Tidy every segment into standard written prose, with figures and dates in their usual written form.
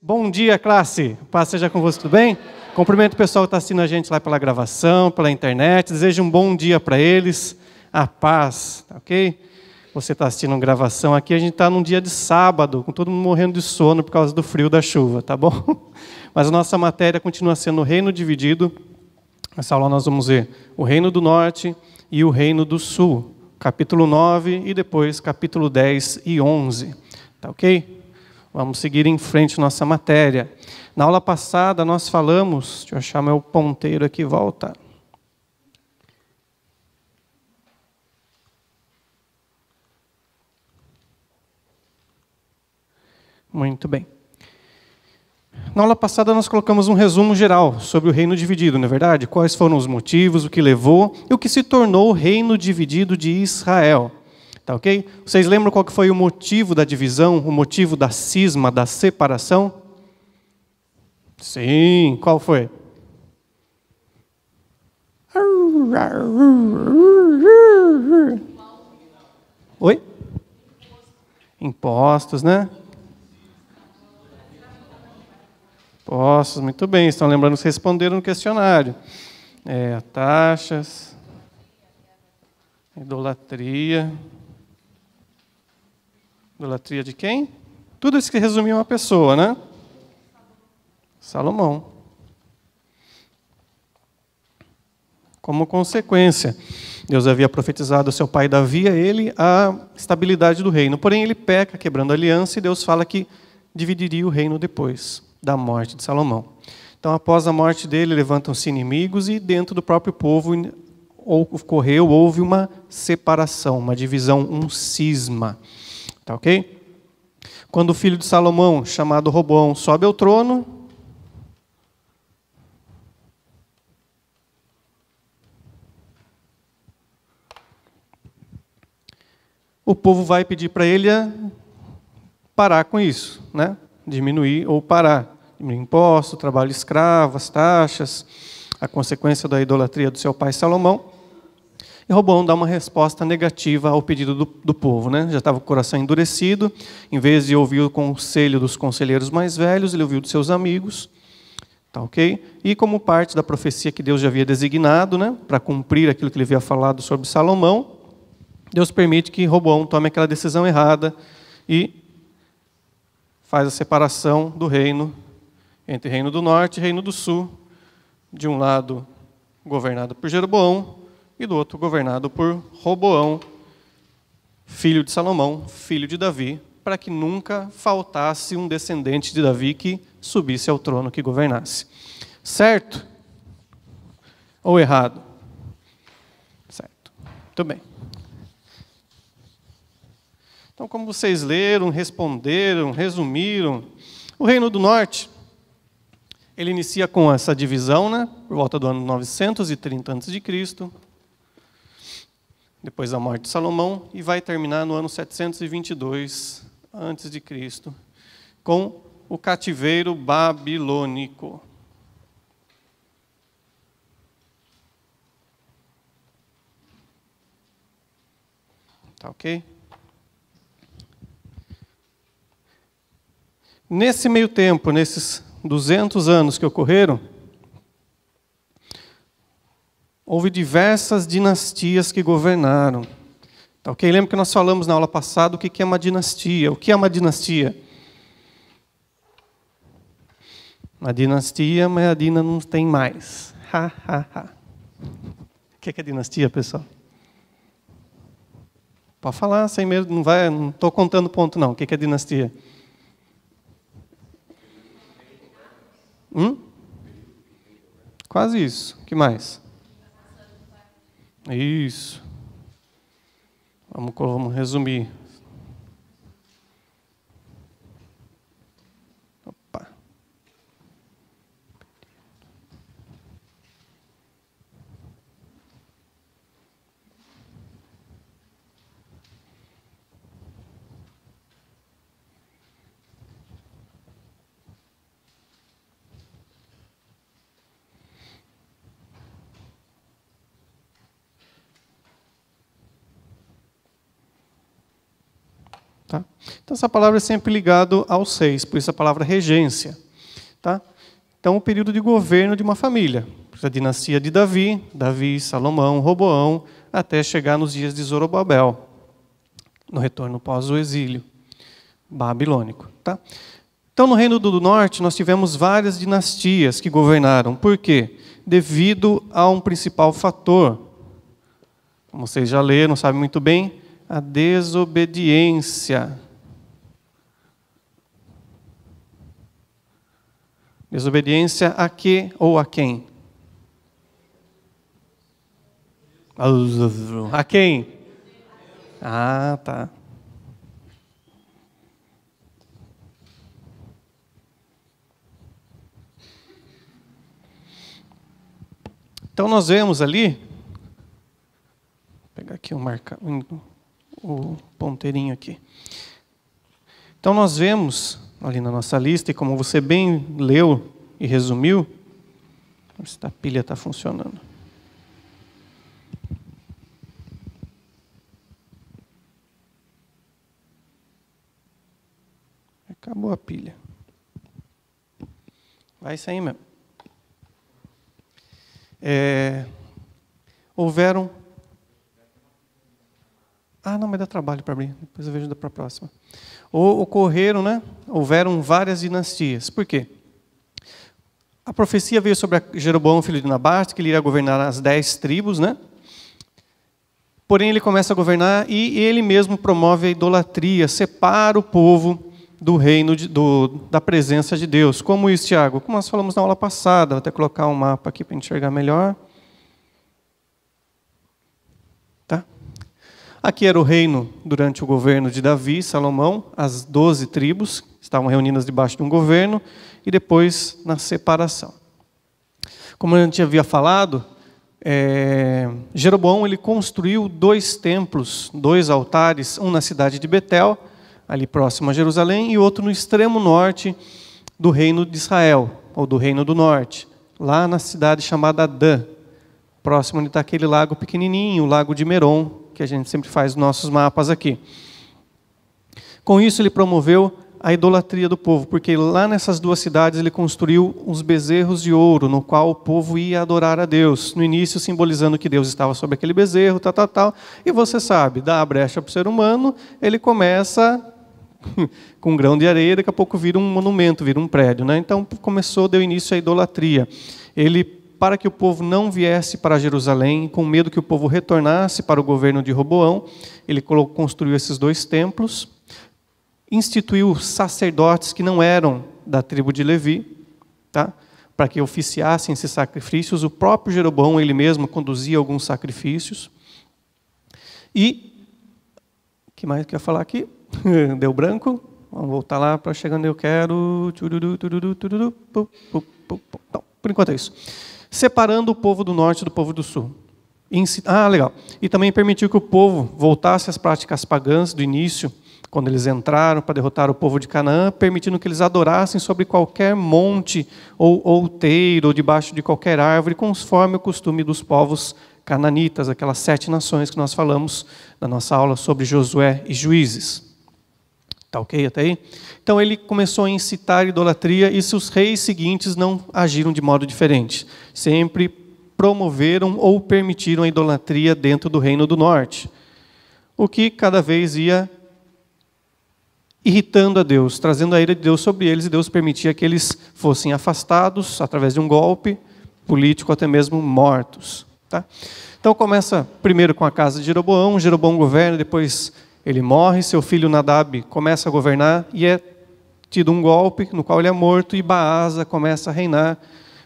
Bom dia, classe. Paz seja convosco, tudo bem? Cumprimento o pessoal que está assistindo a gente lá pela gravação, pela internet. Desejo um bom dia para eles. A paz, tá ok? Você está assistindo gravação aqui, a gente está num dia de sábado, com todo mundo morrendo de sono por causa do frio da chuva, tá bom? Mas a nossa matéria continua sendo o reino dividido. Nessa aula nós vamos ver o reino do norte e o reino do sul. Capítulo 9 e depois capítulo 10 e 11. Tá ok? Vamos seguir em frente nossa matéria. Na aula passada nós falamos, deixa eu achar meu ponteiro aqui, volta. Muito bem. Na aula passada nós colocamos um resumo geral sobre o reino dividido, não é verdade? Quais foram os motivos, o que levou e o que se tornou o reino dividido de Israel. Tá ok? Vocês lembram qual que foi o motivo da divisão, o motivo da cisma, da separação? Sim, qual foi? Oi? Impostos, né? Impostos, muito bem. Estão lembrando que responderam no questionário. Taxas, idolatria. Idolatria de quem? Tudo isso que resumia uma pessoa, né? Salomão. Como consequência, Deus havia profetizado ao seu pai Davi, a ele, a estabilidade do reino. Porém, ele peca, quebrando a aliança, e Deus fala que dividiria o reino depois da morte de Salomão. Então, após a morte dele, levantam-se inimigos e dentro do próprio povo houve uma separação, uma divisão, um cisma. Tá ok? Quando o filho de Salomão, chamado Roboão, sobe ao trono, o povo vai pedir para ele parar com isso, né? Diminuir ou parar. Diminuir imposto, trabalho escravo, as taxas, a consequência da idolatria do seu pai Salomão. E Roboão dá uma resposta negativa ao pedido do povo, né? Já estava com o coração endurecido. Em vez de ouvir o conselho dos conselheiros mais velhos, ele ouviu dos seus amigos. Tá ok? E como parte da profecia que Deus já havia designado, né? Para cumprir aquilo que ele havia falado sobre Salomão, Deus permite que Roboão tome aquela decisão errada e faz a separação do reino entre reino do norte e reino do sul. De um lado, governado por Jeroboão, e do outro, governado por Roboão, filho de Salomão, filho de Davi, para que nunca faltasse um descendente de Davi que subisse ao trono, que governasse. Certo? Ou errado? Certo. Muito bem. Então, como vocês leram, responderam, resumiram, o Reino do Norte, ele inicia com essa divisão, né, por volta do ano 930 a.C., depois da morte de Salomão, e vai terminar no ano 722 a.C., com o cativeiro babilônico. Tá ok? Nesse meio tempo, nesses 200 anos que ocorreram, houve diversas dinastias que governaram. Tá ok? Lembra que nós falamos na aula passada o que é uma dinastia. O que é uma dinastia? Uma dinastia, mas a Dina não tem mais. Ha, ha, ha. O que é dinastia, pessoal? Pode falar, sem medo, não estou contando ponto, não. O que é dinastia? Quase isso. O que mais? Isso. Vamos resumir. Opa. Tá? Então, essa palavra é sempre ligada aos 6, por isso a palavra regência. Tá? Então, o período de governo de uma família. A dinastia de Davi, Salomão, Roboão, até chegar nos dias de Zorobabel, no retorno pós o exílio babilônico. Tá? Então, no Reino do Norte, nós tivemos várias dinastias que governaram. Por quê? Devido a um principal fator. Como vocês já leram, sabem muito bem, a desobediência. Desobediência a quê ou a quem? A quem? Ah, tá. Então nós vemos ali, vou pegar aqui o ponteirinho aqui. Então nós vemos ali na nossa lista, e como você bem leu e resumiu, se a pilha está funcionando. Acabou a pilha. Vai sair mesmo. Houveram... não, mas dá trabalho para abrir. Depois eu vejo para a próxima. Ocorreram, né? Houveram várias dinastias. Por quê? A profecia veio sobre Jeroboão, filho de Nabate, que ele iria governar as 10 tribos, né? Porém, ele começa a governar e ele mesmo promove a idolatria, separa o povo do reino, da presença de Deus. Como isso, Tiago? Como nós falamos na aula passada, vou até colocar um mapa aqui para enxergar melhor. Tá? Aqui era o reino durante o governo de Davi, Salomão, as 12 tribos estavam reunidas debaixo de um governo, e depois na separação. Como a gente havia falado, Jeroboão ele construiu 2 templos, 2 altares, um na cidade de Betel, ali próximo a Jerusalém, e outro no extremo norte do reino de Israel, ou do reino do norte, lá na cidade chamada Adã, próximo onde está aquele lago pequenininho, o lago de Merom, que a gente sempre faz nos nossos mapas aqui. Com isso ele promoveu a idolatria do povo, porque lá nessas 2 cidades ele construiu uns bezerros de ouro, no qual o povo ia adorar a Deus, no início simbolizando que Deus estava sobre aquele bezerro, e você sabe, dá a brecha para o ser humano, ele começa com um grão de areia, daqui a pouco vira um monumento, vira um prédio, né? Então deu início à idolatria. Ele, para que o povo não viesse para Jerusalém, com medo que o povo retornasse para o governo de Roboão, ele construiu esses 2 templos, instituiu sacerdotes que não eram da tribo de Levi, tá? Para que oficiassem esses sacrifícios. O próprio Jeroboão, ele mesmo, conduzia alguns sacrifícios. E, o que mais que eu ia falar aqui? Deu branco? Vamos voltar lá para chegar onde eu quero. Então, por enquanto é isso. Separando o povo do norte do povo do sul. Legal. E também permitiu que o povo voltasse às práticas pagãs do início, quando eles entraram para derrotar o povo de Canaã, permitindo que eles adorassem sobre qualquer monte ou outeiro, ou debaixo de qualquer árvore, conforme o costume dos povos cananitas, aquelas 7 nações que nós falamos na nossa aula sobre Josué e Juízes. Tá ok até aí? Então ele começou a incitar a idolatria, e seus reis seguintes não agiram de modo diferente. Sempre promoveram ou permitiram a idolatria dentro do Reino do Norte, o que cada vez ia irritando a Deus, trazendo a ira de Deus sobre eles, e Deus permitia que eles fossem afastados através de um golpe político, até mesmo mortos. Tá? Então começa primeiro com a casa de Jeroboão. Jeroboão governa, depois ele morre, seu filho Nadab começa a governar, e é tido um golpe no qual ele é morto, e Baasa começa a reinar.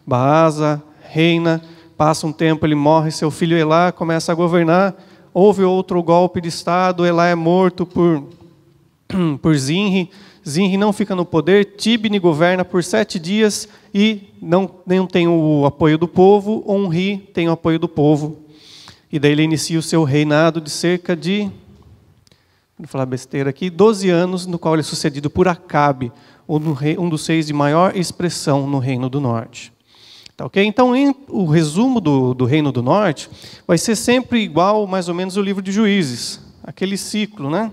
Baasa reina, passa um tempo, ele morre, seu filho Elá começa a governar. Houve outro golpe de estado, Elá é morto por Zinri. Zinri não fica no poder, Tibni governa por 7 dias e não tem o apoio do povo. Onri tem o apoio do povo. E daí ele inicia o seu reinado de cerca de, vou falar besteira aqui, 12 anos, no qual ele é sucedido por Acabe, um dos reis de maior expressão no Reino do Norte. Tá, okay? Então, o resumo do Reino do Norte vai ser sempre igual, mais ou menos, ao livro de Juízes. Aquele ciclo, né?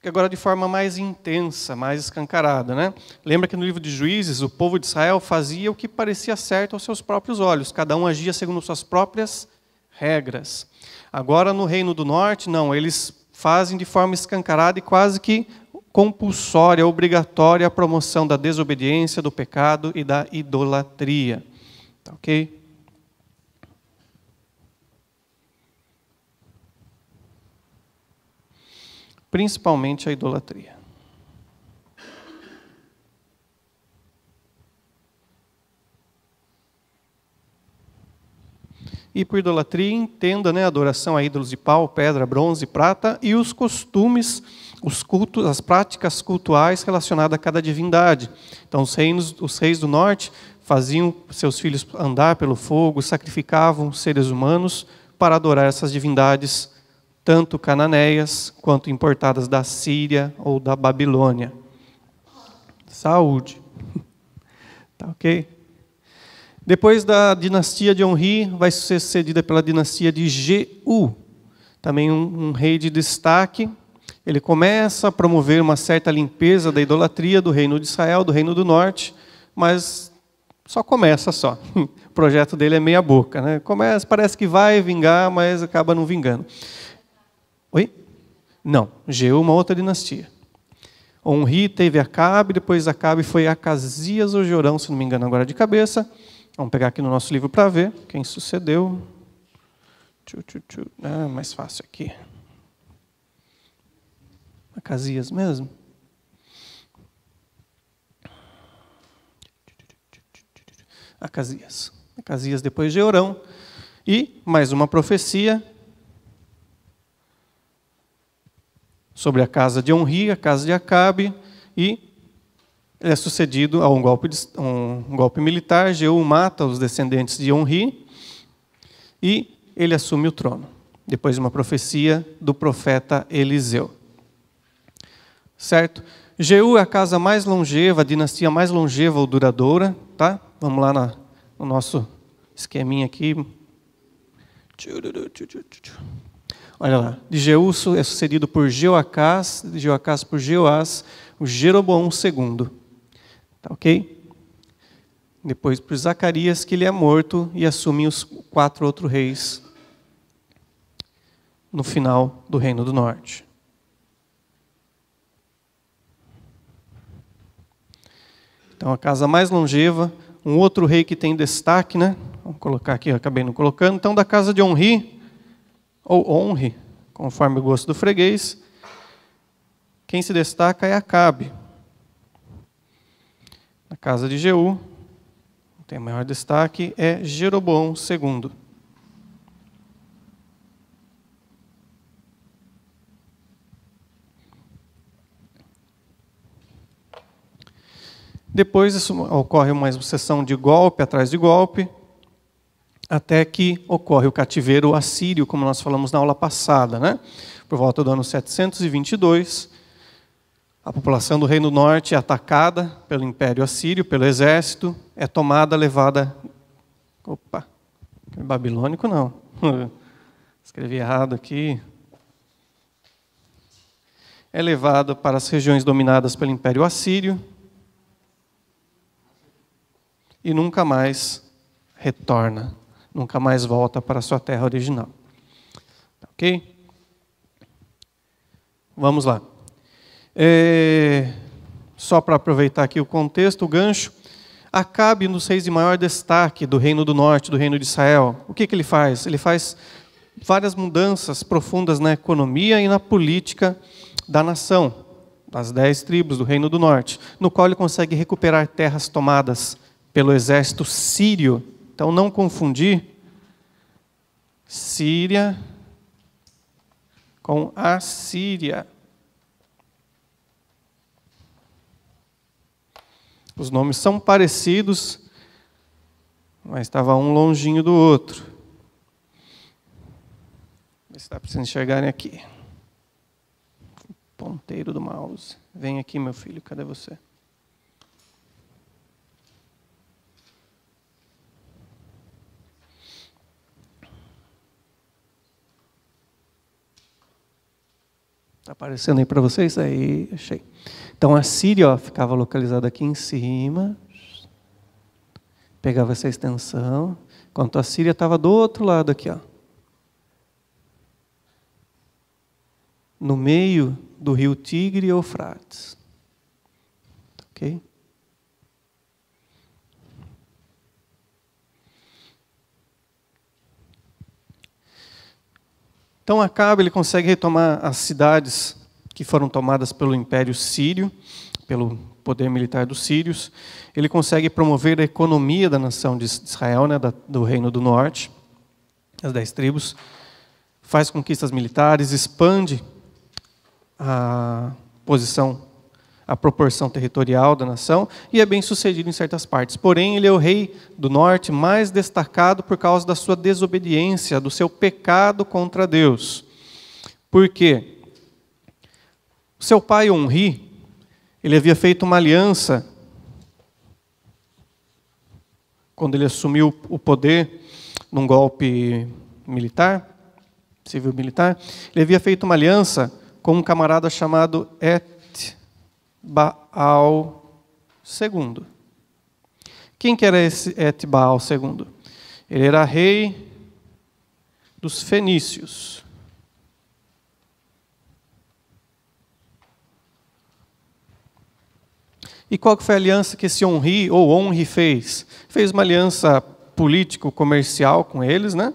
que agora de forma mais intensa, mais escancarada, né? Lembra que no livro de Juízes, o povo de Israel fazia o que parecia certo aos seus próprios olhos. Cada um agia segundo suas próprias regras. Agora, no Reino do Norte, não. Eles fazem de forma escancarada e quase que compulsória, obrigatória a promoção da desobediência, do pecado e da idolatria. Tá ok? Principalmente a idolatria. E por idolatria, entenda, né, adoração a ídolos de pau, pedra, bronze, prata e os costumes, os cultos, as práticas cultuais relacionadas a cada divindade. Então, os reis do norte faziam seus filhos andar pelo fogo, sacrificavam seres humanos para adorar essas divindades, tanto cananeias quanto importadas da Síria ou da Babilônia. Saúde. Tá ok? Depois da dinastia de Onri, vai ser sucedida pela dinastia de Jeú, também um rei de destaque. Ele começa a promover uma certa limpeza da idolatria do reino de Israel, do reino do norte, mas só começa só. O projeto dele é meia boca, né? Começa, parece que vai vingar, mas acaba não vingando. Oi? Não, Jeú, uma outra dinastia. Onri teve Acabe, depois Acabe foi Acasias ou Jorão, se não me engano agora de cabeça. Vamos pegar aqui no nosso livro para ver quem sucedeu. Ah, mais fácil aqui. Acasias mesmo? Acasias. Acasias depois de Jorão. E mais uma profecia sobre a casa de Onri, a casa de Acabe, e ele é sucedido a um golpe militar. Jeú mata os descendentes de Onri e ele assume o trono, depois de uma profecia do profeta Eliseu. Certo? Jeú é a casa mais longeva, a dinastia mais longeva ou duradoura. Tá? Vamos lá no nosso esqueminha aqui. Olha lá. De Jeú é sucedido por Jeoacás, de Jeoacás por Jeoás, o Jeroboão II. Tá ok? Depois por Zacarias, que ele é morto e assume os 4 outros reis no final do Reino do Norte. Então, a casa mais longeva, um outro rei que tem destaque, né? Vamos colocar aqui, eu acabei não colocando. Então, da casa de Onri, ou Onri, conforme o gosto do freguês, quem se destaca é Acabe. Na casa de Jeú, tem maior destaque, é Jeroboão II. Depois isso ocorre uma sucessão de golpe atrás de golpe, até que ocorre o cativeiro assírio, como nós falamos na aula passada, né? Por volta do ano 722, a população do Reino Norte é atacada pelo Império Assírio, pelo exército, é tomada, levada... Opa, babilônico não. Escrevi errado aqui. É levado para as regiões dominadas pelo Império Assírio e nunca mais retorna, nunca mais volta para a sua terra original. Ok? Vamos lá. Só para aproveitar aqui o contexto, o gancho, Acabe, um dos reis de maior destaque do Reino do Norte, do Reino de Israel, o que ele faz? Ele faz várias mudanças profundas na economia e na política da nação, das 10 tribos do Reino do Norte, no qual ele consegue recuperar terras tomadas pelo exército sírio. Então, não confundir Síria com Assíria. Os nomes são parecidos, mas estava um longinho do outro. Vê se dá para vocês enxergarem aqui. Ponteiro do mouse. Vem aqui, meu filho, cadê você? Está aparecendo aí para vocês? Aí, achei. Então a Síria, ó, ficava localizada aqui em cima. Pegava essa extensão. Enquanto a Síria estava do outro lado aqui, ó. No meio do rio Tigre e Eufrates. Ok? Então Acabe ele consegue retomar as cidades que foram tomadas pelo Império Sírio, pelo poder militar dos sírios. Ele consegue promover a economia da nação de Israel, né, do Reino do Norte, as 10 tribos. Faz conquistas militares, expande a proporção territorial da nação e é bem sucedido em certas partes. Porém, ele é o rei do norte mais destacado por causa da sua desobediência, do seu pecado contra Deus. Por quê? O seu pai Onri, ele havia feito uma aliança quando ele assumiu o poder num golpe militar, civil-militar. Ele havia feito uma aliança com um camarada chamado Et-Baal II. Quem que era esse Et-Baal II? Ele era rei dos fenícios. E qual que foi a aliança que esse Onri fez? Fez uma aliança político-comercial com eles, né?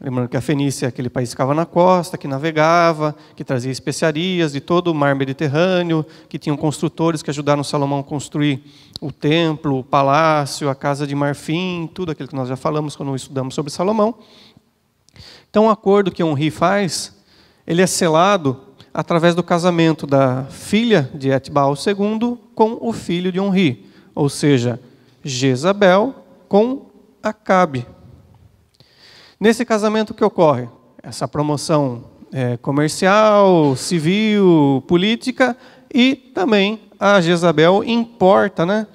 Lembrando que a Fenícia é aquele país que ficava na costa, que navegava, que trazia especiarias de todo o mar Mediterrâneo, que tinham construtores que ajudaram Salomão a construir o templo, o palácio, a casa de marfim, tudo aquilo que nós já falamos quando estudamos sobre Salomão. Então o acordo que Onri faz, ele é selado através do casamento da filha de Et-Baal II com o filho de Onri, ou seja, Jezabel com Acabe. Nesse casamento, o que ocorre? Essa promoção comercial, civil, política, e também a Jezabel importa, né,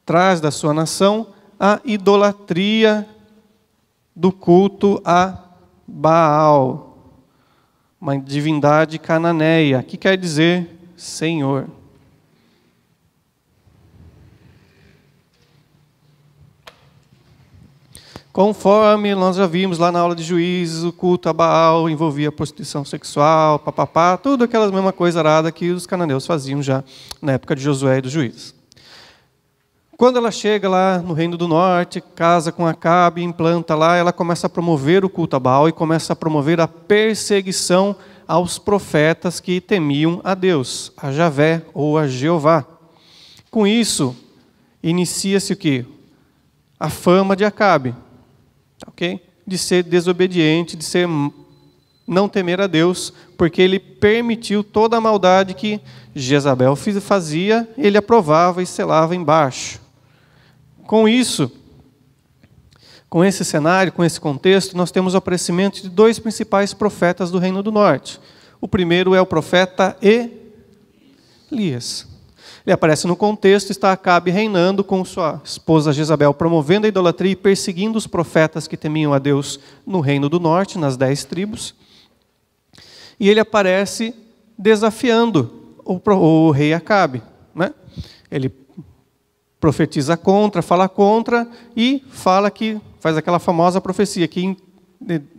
traz da sua nação a idolatria do culto a Baal, uma divindade cananeia, que quer dizer Senhor. Conforme nós já vimos lá na aula de Juízes, o culto a Baal envolvia prostituição sexual, papapá, tudo aquela mesma coisa arada que os cananeus faziam já na época de Josué e dos Juízes. Quando ela chega lá no Reino do Norte, casa com Acabe, implanta lá, ela começa a promover o culto a Baal e começa a promover a perseguição aos profetas que temiam a Deus, a Javé ou a Jeová. Com isso, inicia-se o quê? A fama de Acabe. Okay? De ser desobediente, de ser não temer a Deus, porque ele permitiu toda a maldade que Jezabel fazia, ele aprovava e selava embaixo. Com isso, com esse cenário, com esse contexto, nós temos o aparecimento de 2 principais profetas do Reino do Norte. O primeiro é o profeta Elias. Ele aparece no contexto, está Acabe reinando com sua esposa Jezabel, promovendo a idolatria e perseguindo os profetas que temiam a Deus no Reino do Norte, nas 10 tribos. E ele aparece desafiando o rei Acabe, né? Ele profetiza contra, fala contra e fala que faz aquela famosa profecia que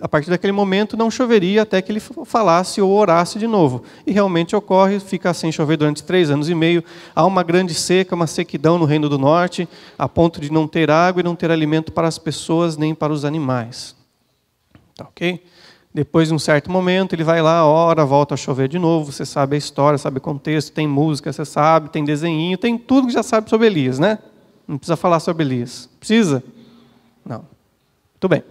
a partir daquele momento não choveria até que ele falasse ou orasse de novo. E realmente ocorre, fica sem chover durante 3 anos e meio. Há uma grande seca, uma sequidão no Reino do Norte, a ponto de não ter água e não ter alimento para as pessoas nem para os animais. Tá, ok? Depois de um certo momento, ele vai lá, ora, volta a chover de novo. Você sabe a história, sabe o contexto, tem música, você sabe, tem desenhinho, tem tudo que já sabe sobre Elias, né? Não precisa falar sobre Elias. Precisa? Não. Muito bem.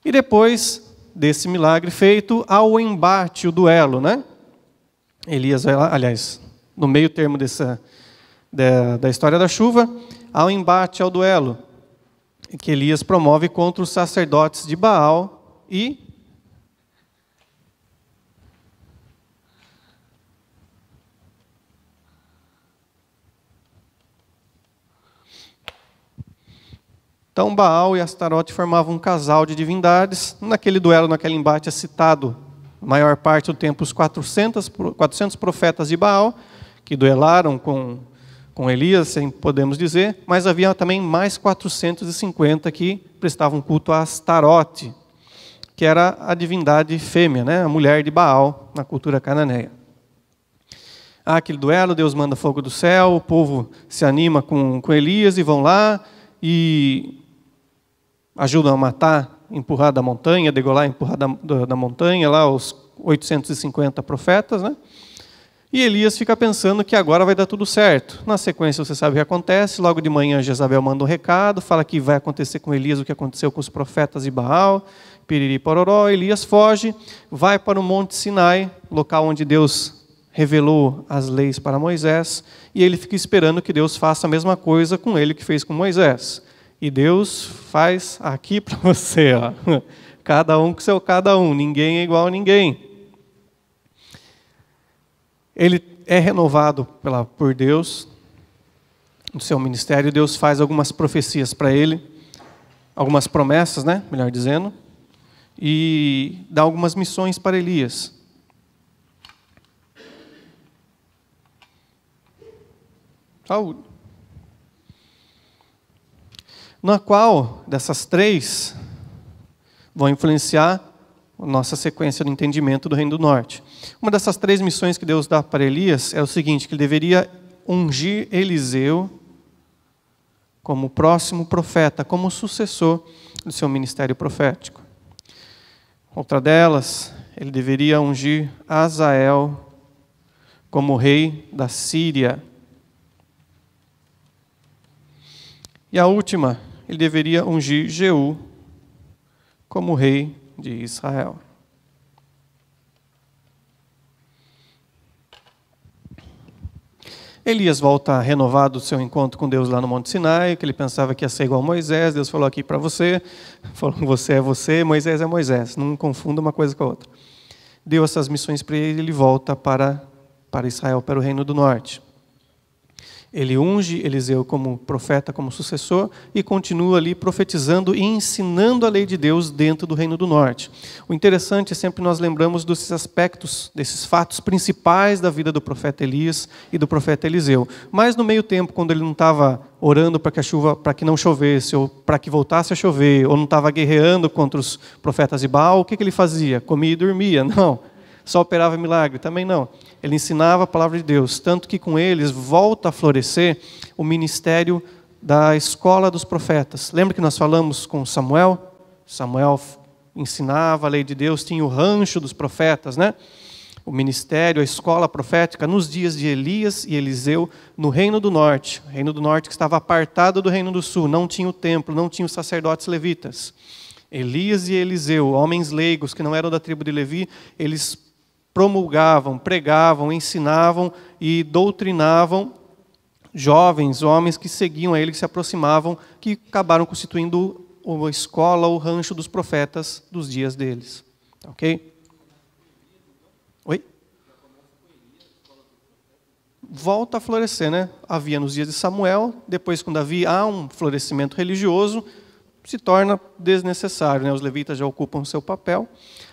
E depois desse milagre feito, há o embate, o duelo, né? Elias vai lá, aliás, no meio termo da história da chuva, há o embate, ao duelo, que Elias promove contra os sacerdotes de Baal e então Baal e Astarote formavam um casal de divindades. Naquele duelo, naquele embate, é citado maior parte do tempo os 400 profetas de Baal, que duelaram com Elias, podemos dizer, mas havia também mais 450 que prestavam culto a Astarote, que era a divindade fêmea, né? A mulher de Baal na cultura cananeia. Há aquele duelo, Deus manda fogo do céu, o povo se anima com Elias e vão lá e ajudam a matar, empurrar da montanha, degolar, empurrar da montanha, lá os 850 profetas, né? E Elias fica pensando que agora vai dar tudo certo. Na sequência, você sabe o que acontece. Logo de manhã, Jezabel manda um recado, fala que vai acontecer com Elias o que aconteceu com os profetas de Baal, piriri pororó. Elias foge, vai para o Monte Sinai, local onde Deus revelou as leis para Moisés, e ele fica esperando que Deus faça a mesma coisa com ele que fez com Moisés. E Deus faz aqui para você, ó. Cada um com seu cada um, ninguém é igual a ninguém. Ele é renovado por Deus, no seu ministério. Deus faz algumas profecias para ele, algumas promessas, né, melhor dizendo, e dá algumas missões para Elias. Saúde. Na qual dessas três vão influenciar a nossa sequência do entendimento do Reino do Norte. Uma dessas três missões que Deus dá para Elias é o seguinte, que ele deveria ungir Eliseu como próximo profeta, como sucessor do seu ministério profético. Outra delas, ele deveria ungir Azael como rei da Síria. E a última, ele deveria ungir Jeú como rei de Israel. Elias volta renovado do seu encontro com Deus lá no Monte Sinai, que ele pensava que ia ser igual a Moisés. Deus falou aqui para você, falou você é você, Moisés é Moisés. Não confunda uma coisa com a outra. Deu essas missões para ele, ele volta para Israel, para o Reino do Norte. Ele unge Eliseu como profeta, como sucessor, e continua ali profetizando e ensinando a lei de Deus dentro do Reino do Norte. O interessante é sempre nós lembramos desses aspectos, desses fatos principais da vida do profeta Elias e do profeta Eliseu. Mas no meio tempo, quando ele não estava orando para que não chovesse, ou para que voltasse a chover, ou não estava guerreando contra os profetas de Baal, o que ele fazia? Comia e dormia? Não. Só operava milagre? Também não. Ele ensinava a palavra de Deus, tanto que com eles volta a florescer o ministério da escola dos profetas. Lembra que nós falamos com Samuel? Samuel ensinava a lei de Deus, tinha o rancho dos profetas, né? O ministério, a escola profética, nos dias de Elias e Eliseu, no Reino do Norte. O Reino do Norte que estava apartado do Reino do Sul, não tinha o templo, não tinha os sacerdotes levitas. Elias e Eliseu, homens leigos que não eram da tribo de Levi, eles promulgavam, pregavam, ensinavam e doutrinavam jovens, homens que seguiam a ele, que se aproximavam, que acabaram constituindo a escola, o rancho dos profetas dos dias deles. Ok? Oi? Volta a florescer, né? Havia nos dias de Samuel, depois com Davi há um florescimento religioso, se torna desnecessário, né? Os levitas já ocupam o seu papel.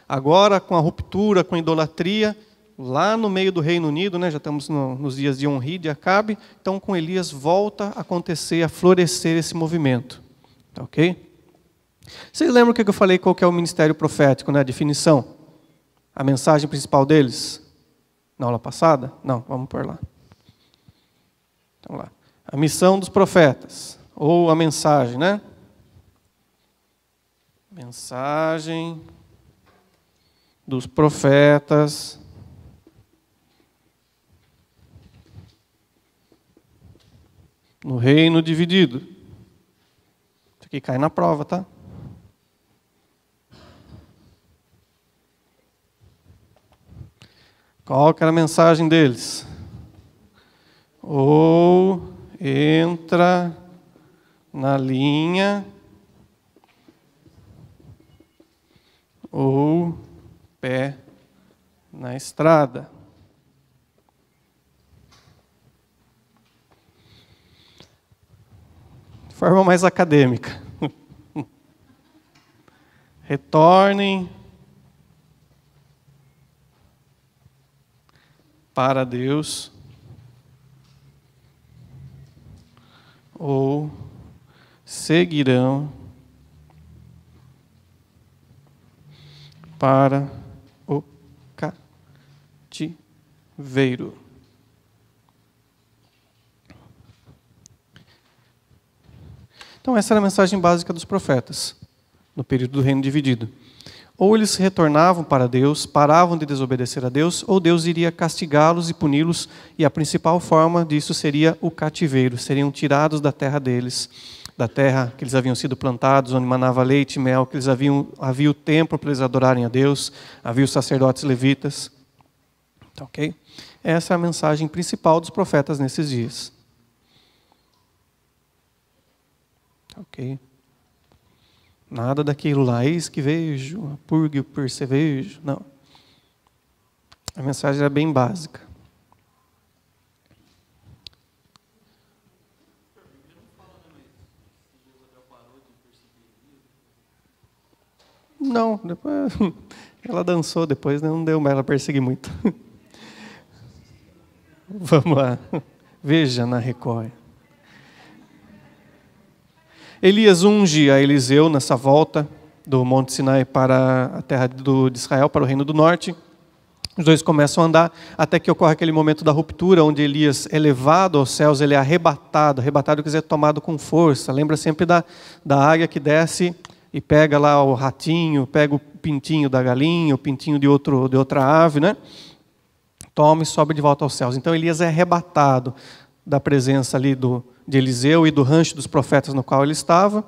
Agora, com a ruptura, com a idolatria, lá no meio do Reino Unido, né, já estamos nos dias de Onri, de Acabe, então com Elias volta a acontecer, a florescer esse movimento. Tá ok? Vocês lembram o que eu falei, qual que é o ministério profético, né, a definição? A mensagem principal deles? Na aula passada? Não, vamos por lá. Então lá. A missão dos profetas, ou a mensagem, né? Mensagem dos profetas no reino dividido. Isso aqui cai na prova, tá? Qual que era a mensagem deles? Ou entra na linha, ou pé na estrada. De forma mais acadêmica. Retornem para Deus ou seguirão para o cativeiro. Então, essa era a mensagem básica dos profetas, no período do reino dividido. Ou eles retornavam para Deus, paravam de desobedecer a Deus, ou Deus iria castigá-los e puni-los, e a principal forma disso seria o cativeiro. Seriam tirados da terra deles, da terra que eles haviam sido plantados, onde manava leite e mel, que eles havia o templo para eles adorarem a Deus, havia os sacerdotes levitas. Tá, ok? Essa é a mensagem principal dos profetas nesses dias. Tá, ok? Nada daquilo lá, eis que vejo, purgue o percevejo. Não. A mensagem era bem básica. Não, depois ela dançou depois, não deu mais ela perseguir muito. Vamos lá. Veja na Record. Elias unge a Eliseu nessa volta do Monte Sinai para a terra de Israel, para o Reino do Norte. Os dois começam a andar até que ocorre aquele momento da ruptura, onde Elias é levado aos céus, ele é arrebatado. Arrebatado quer dizer tomado com força. Lembra sempre da águia que desce e pega lá o ratinho, pega o pintinho da galinha, o pintinho de outra ave, né? Toma e sobe de volta aos céus. Então Elias é arrebatado da presença ali de Eliseu e do rancho dos profetas no qual ele estava,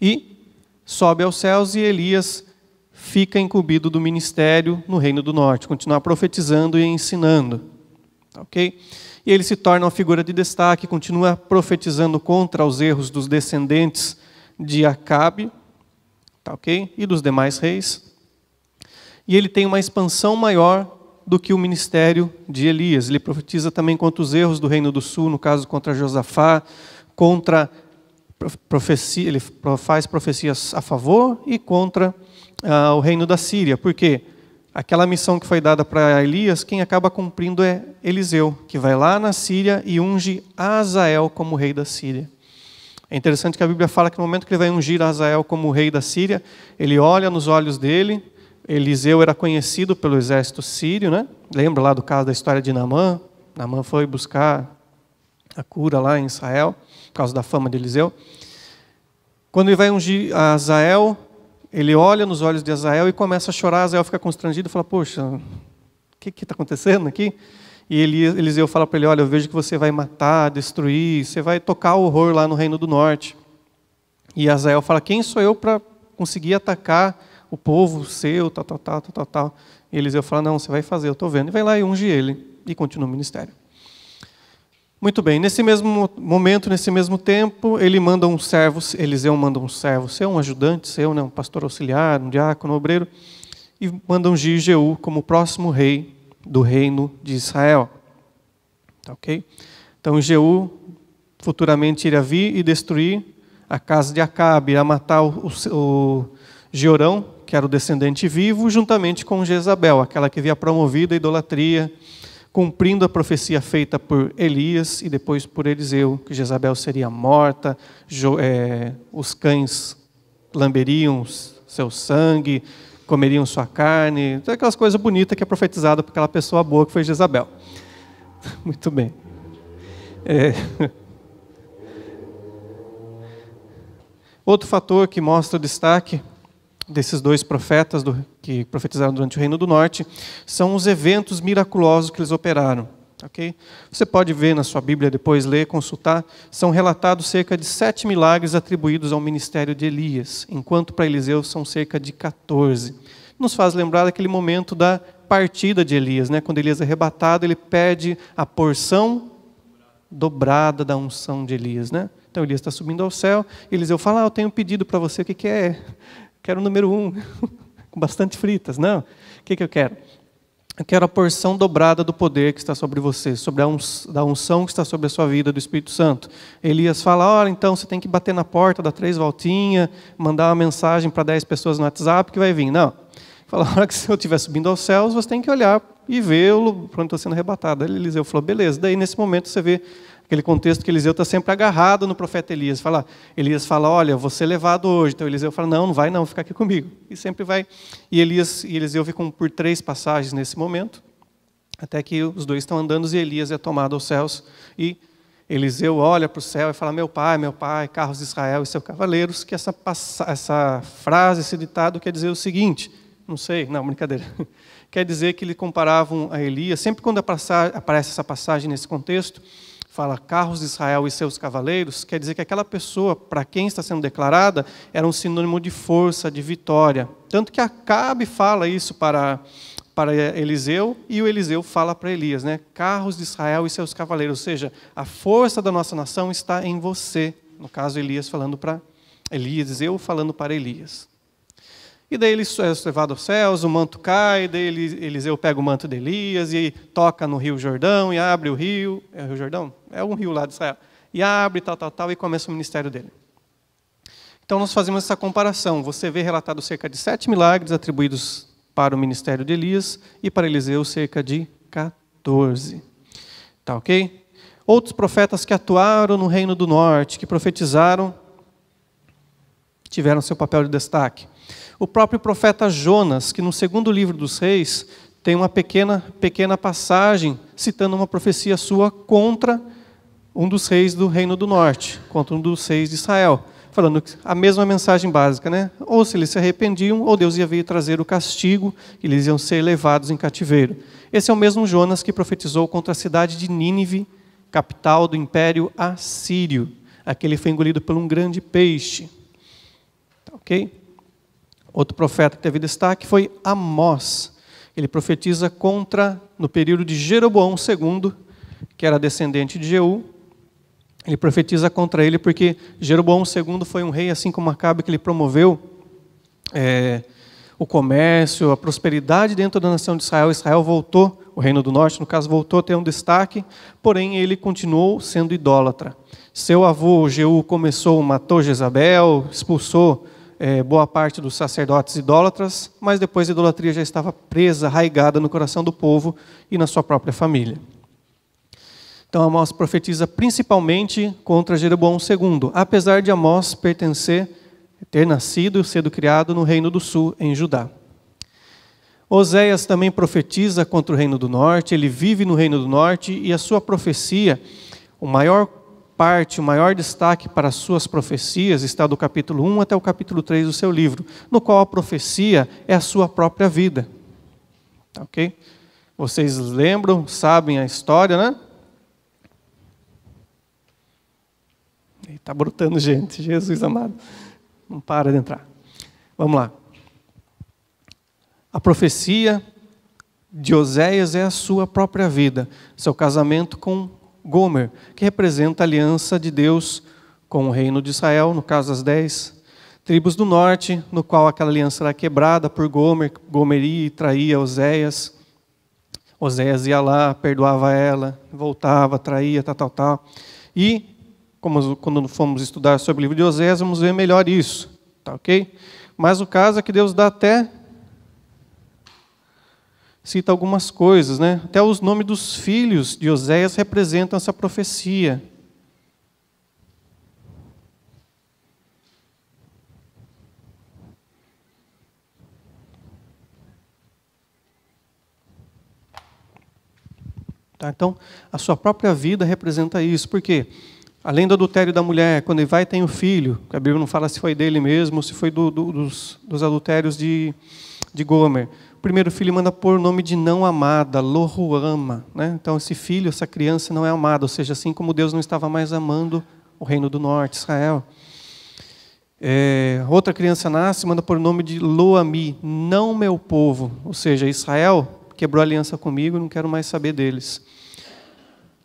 e sobe aos céus, e Elias fica incumbido do ministério no Reino do Norte, continuar profetizando e ensinando. Ok? E ele se torna uma figura de destaque, continua profetizando contra os erros dos descendentes de Acabe, tá, ok? E dos demais reis. E ele tem uma expansão maior do que o ministério de Elias. Ele profetiza também contra os erros do Reino do Sul, no caso contra Josafá, contra profecia, ele faz profecias a favor e contra o reino da Síria. Por quê? Aquela missão que foi dada para Elias, quem acaba cumprindo é Eliseu, que vai lá na Síria e unge Azael como rei da Síria. É interessante que a Bíblia fala que no momento que ele vai ungir Azael como rei da Síria, ele olha nos olhos dele. Eliseu era conhecido pelo exército sírio, né? Lembra lá do caso da história de Naamã? Naamã foi buscar a cura lá em Israel, por causa da fama de Eliseu. Quando ele vai ungir Azael, ele olha nos olhos de Azael e começa a chorar. Azael fica constrangido e fala, poxa, o que está acontecendo aqui? E Eliseu fala para ele, olha, eu vejo que você vai matar, destruir, você vai tocar o horror lá no Reino do Norte. E Azael fala, quem sou eu para conseguir atacar o povo seu, tal. E Eliseu fala, não, você vai fazer, eu estou vendo. E vai lá e unge ele, e continua o ministério. Muito bem, nesse mesmo momento, nesse mesmo tempo, ele manda um servo, Eliseu manda um servo seu, um ajudante seu, né, um pastor auxiliar, um diácono, um obreiro, e manda ungir Jeú como o próximo rei do reino de Israel. Tá, ok? Então Jeú futuramente iria vir e destruir a casa de Acabe, iria matar o Jeorão, que era o descendente vivo, juntamente com Jezabel, aquela que havia promovido a idolatria, cumprindo a profecia feita por Elias e depois por Eliseu, que Jezabel seria morta, os cães lamberiam seu sangue, comeriam sua carne, aquelas coisas bonitas que é profetizada por aquela pessoa boa que foi Jezabel. Muito bem. Outro fator que mostra o destaque desses dois profetas que profetizaram durante o Reino do Norte são os eventos miraculosos que eles operaram. Okay? Você pode ver na sua Bíblia, depois ler, consultar, são relatados cerca de 7 milagres atribuídos ao ministério de Elias, enquanto para Eliseu são cerca de 14. Nos faz lembrar daquele momento da partida de Elias, né? Quando Elias é arrebatado, ele pede a porção dobrada da unção de Elias. Né? Então Elias está subindo ao céu, e Eliseu fala, eu tenho um pedido para você, o que é? Quero o número 1, com bastante fritas. Não, o que eu quero? Eu quero a porção dobrada do poder que está sobre você, sobre da unção que está sobre a sua vida, do Espírito Santo. Elias fala, olha, então você tem que bater na porta, dar 3 voltinhas, mandar uma mensagem para 10 pessoas no WhatsApp que vai vir. Não. Fala, a hora que eu estiver subindo aos céus, você tem que olhar e vê o plantão sendo arrebatado. Aí Eliseu falou, beleza. Daí, nesse momento, você vê aquele contexto que Eliseu está sempre agarrado no profeta Elias. Elias fala, olha, eu vou ser levado hoje. Então Eliseu fala, não vai não, fica aqui comigo. E sempre vai. E Eliseu ficam por 3 passagens nesse momento, até que os dois estão andando e Elias é tomado aos céus. E Eliseu olha para o céu e fala, meu pai, carros de Israel e seus cavaleiros, que essa frase, esse ditado quer dizer o seguinte, não, brincadeira. Quer dizer que eles comparavam a Elias, sempre quando aparece essa passagem nesse contexto, fala carros de Israel e seus cavaleiros, quer dizer que aquela pessoa, para quem está sendo declarada, era um sinônimo de força, de vitória. Tanto que Acabe fala isso para Eliseu, e o Eliseu fala para Elias, né? Carros de Israel e seus cavaleiros, ou seja, a força da nossa nação está em você. No caso, Eliseu falando para Elias. E daí ele é levado aos céus, o manto cai, daí Eliseu pega o manto de Elias e toca no rio Jordão e abre o rio. É o rio Jordão? É um rio lá de Israel. E abre, tal, e começa o ministério dele. Então nós fazemos essa comparação. Você vê relatado cerca de 7 milagres atribuídos para o ministério de Elias e para Eliseu cerca de 14. Tá ok? Outros profetas que atuaram no reino do norte, que profetizaram, tiveram seu papel de destaque. O próprio profeta Jonas, que no 2º livro dos Reis tem uma pequena passagem citando uma profecia sua contra um dos reis do reino do norte, contra um dos reis de Israel, falando a mesma mensagem básica, né? Ou se eles se arrependiam, ou Deus ia vir trazer o castigo, e eles iam ser levados em cativeiro. Esse é o mesmo Jonas que profetizou contra a cidade de Nínive, capital do Império Assírio. Aquele foi engolido por um grande peixe. Tá, ok? Outro profeta que teve destaque foi Amós. Ele profetiza no período de Jeroboão II, que era descendente de Jeú. Ele profetiza contra ele porque Jeroboão II foi um rei, assim como Acabe, que ele promoveu o comércio, a prosperidade dentro da nação de Israel. Israel voltou, o reino do norte, no caso, voltou a ter um destaque, porém ele continuou sendo idólatra. Seu avô, Jeú, matou Jezabel, expulsou boa parte dos sacerdotes idólatras, mas depois a idolatria já estava presa, arraigada no coração do povo e na sua própria família. Então Amós profetiza principalmente contra Jeroboão II, apesar de Amós ter nascido e sido criado no Reino do Sul, em Judá. Oséias também profetiza contra o Reino do Norte, ele vive no Reino do Norte e a sua profecia, o maior destaque para as suas profecias está do capítulo 1 até o capítulo 3 do seu livro, no qual a profecia é a sua própria vida. Tá, ok? Vocês lembram, sabem a história, né? Está brotando gente, Jesus amado. Não para de entrar. Vamos lá. A profecia de Oséias é a sua própria vida, seu casamento com Gomer, que representa a aliança de Deus com o reino de Israel, no caso as 10 tribos do norte, no qual aquela aliança era quebrada por Gomer. Gomer ia e traía Oséias. Oséias ia lá, perdoava ela, voltava, traía, tal. E, quando fomos estudar sobre o livro de Oséias, vamos ver melhor isso, tá ok? Mas o caso é que Deus dá até... cita algumas coisas, né? Até os nomes dos filhos de Oséias representam essa profecia. Tá? Então, a sua própria vida representa isso. Por quê? Além do adultério da mulher, quando ele vai tem o filho, que a Bíblia não fala se foi dele mesmo ou se foi dos adultérios de Gomer. O primeiro filho manda pôr o nome de não amada, Loruama, né? Então esse filho, essa criança não é amada, ou seja, assim como Deus não estava mais amando o reino do norte, Israel. Outra criança nasce, manda pôr o nome de Loami, não meu povo, ou seja, Israel quebrou a aliança comigo, não quero mais saber deles.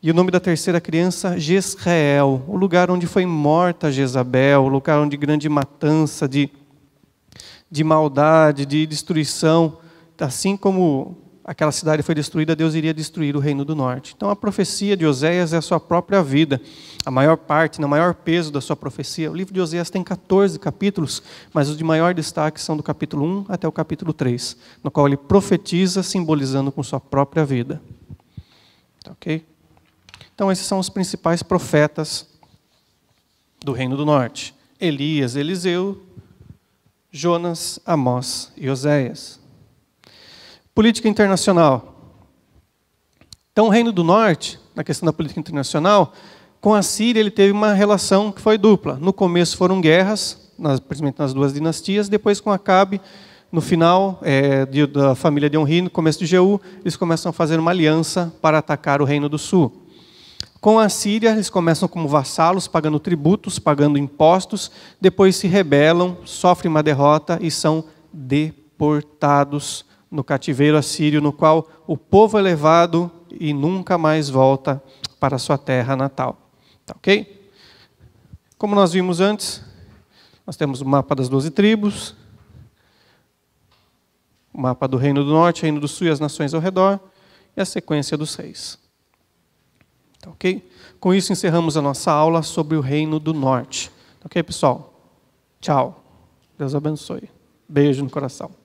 E o nome da terceira criança, Jezreel, o lugar onde foi morta Jezabel, o lugar onde grande matança, de maldade, de destruição. Assim como aquela cidade foi destruída, Deus iria destruir o reino do norte. Então a profecia de Oséias é a sua própria vida. A maior parte, o maior peso da sua profecia. O livro de Oséias tem 14 capítulos, mas os de maior destaque são do capítulo 1 até o capítulo 3, no qual ele profetiza simbolizando com sua própria vida. Ok? Então esses são os principais profetas do reino do norte. Elias, Eliseu, Jonas, Amós e Oséias. Política internacional. Então, o Reino do Norte, na questão da política internacional, com a Síria ele teve uma relação que foi dupla. No começo foram guerras, principalmente nas duas dinastias, depois com Acabe, no final da família de Onri, no começo de Jeú, eles começam a fazer uma aliança para atacar o Reino do Sul. Com a Síria, eles começam como vassalos, pagando tributos, pagando impostos, depois se rebelam, sofrem uma derrota e são deportados no cativeiro assírio, no qual o povo é levado e nunca mais volta para a sua terra natal. Tá, ok? Como nós vimos antes, nós temos o mapa das 12 tribos, o mapa do Reino do Norte, Reino do Sul e as nações ao redor, e a sequência dos reis. Tá, ok? Com isso encerramos a nossa aula sobre o Reino do Norte. Tá, ok, pessoal? Tchau. Deus abençoe. Beijo no coração.